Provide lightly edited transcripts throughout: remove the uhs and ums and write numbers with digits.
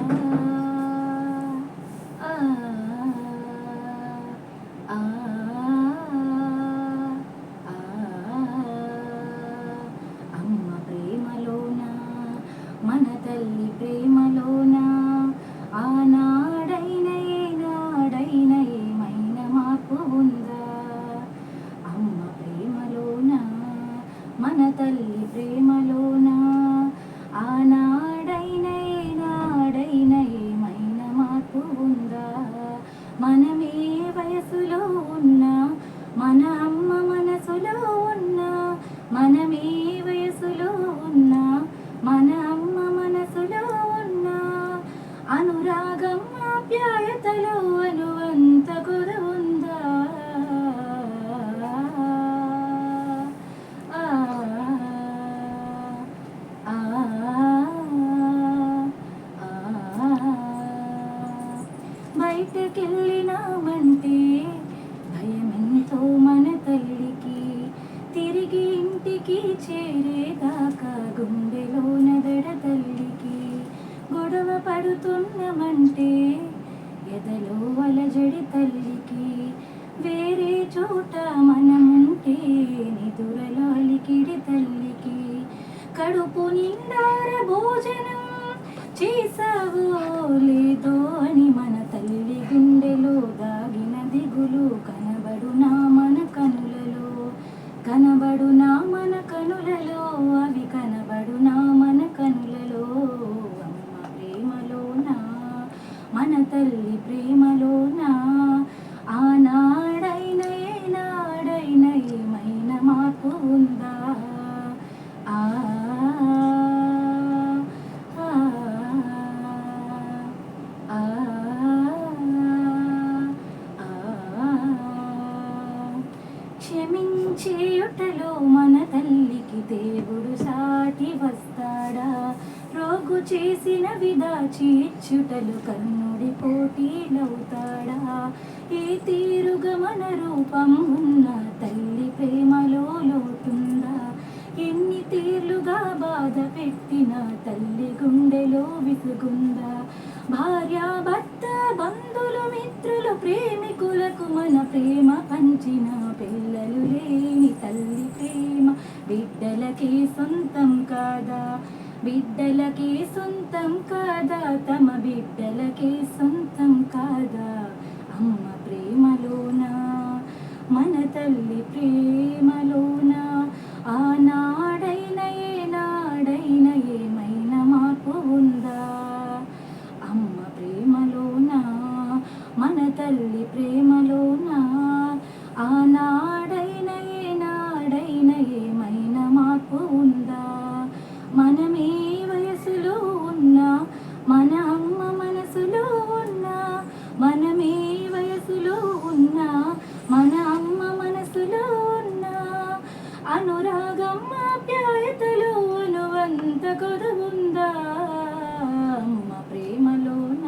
ఆ, ఆ, ఆ, అమ్మ ప్రేమలోన మన తల్లి ప్రేమలోన ఆనాడైన ఏనాడైన ఏమైనా మార్పు ఉందా? అమ్మ ప్రేమలోన మన తల్లి ప్రేమలోన ఆనాడైన ఏనాడైన ఏమైనా మార్పు ఉందా? మనమే వయసులో ఉన్నా మన అమ్మ మనసులో ఉన్నా, మనమే వయసులో ఉన్నా మన అమ్మ మనసులో ఉన్నా, అనురాగం ఆప్యాయతలో అనువంత కొరవుందా? ఆ, ఆ, ఆ, బయటకెళ్ళినామంటే భయమెంతో మన తల్లికి, తిరిగి ఇంటికి చేరేదాకా గుండెలోన దడ తల్లికి, గొడవ పడుతున్నమంటే ఎదలో అలజడి తల్లికి, వేరే చోట మనముంటే నిదురలో అలికిడి తల్లికి, కడుపు నిండార భోజనం చేసావో లేదో అని మన తల్లి గుండెలో దాగిన దిగులు కనబడునా మన కనులలో, కనబడునా మన కనులలో, అవి కనబడునా మన కనులలో. అమ్మ ప్రేమలోన మన తల్లి ప్రేమలోన ఆనాడైన ఏనాడైన ఏమైనా మార్పు ఉందా? ఆ, ఆ, ఆ, క్షమించేయుటలో మన తల్లికి దేవుడు సాటి వస్తాడా? రోగు చేసిన విదాచి ఇచ్చుటలు కర్ణుడి పోటీలవుతాడా? ఈ తీరుగా మన రూపం ఉన్న తల్లి ప్రేమలో లోటుందా? ఎన్ని తీర్లుగా బాధ పెట్టిన తల్లి గుండెలో విసుగుందా? భార్య భర్త బంధువులు మిత్రులు ప్రేమికులకు మన ప్రేమ పంచిన పిల్లలు లేని తల్లి ప్రేమ బిడ్డలకి సొంతం కాదా? బిడ్డలకి సొంతం కాదా? తమ బిడ్డలకి సొంతం కాదా? అమ్మ ప్రేమలోన మన తల్లి ప్రేమలోన ఆనాడైన ఏనాడైన ఏమైనా మార్పు ఉందా? అమ్మ ప్రేమలోన మన తల్లి ప్రేమలోన ఆనాడైన ఏనాడైన ఏమైనా మార్పు ఉందా? మనమే వయసులో ఉన్నా మన అమ్మ మనసులో ఉన్నా, మనమే వయసులో ఉన్నా మన అమ్మ మనసులో ఉన్నా, అనురాగం ఆప్యాయతలో అనువంత కొరవుందా? అమ్మ ప్రేమలోన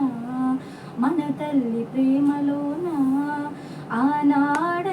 మన తల్లి ప్రేమలోన ఆనాడ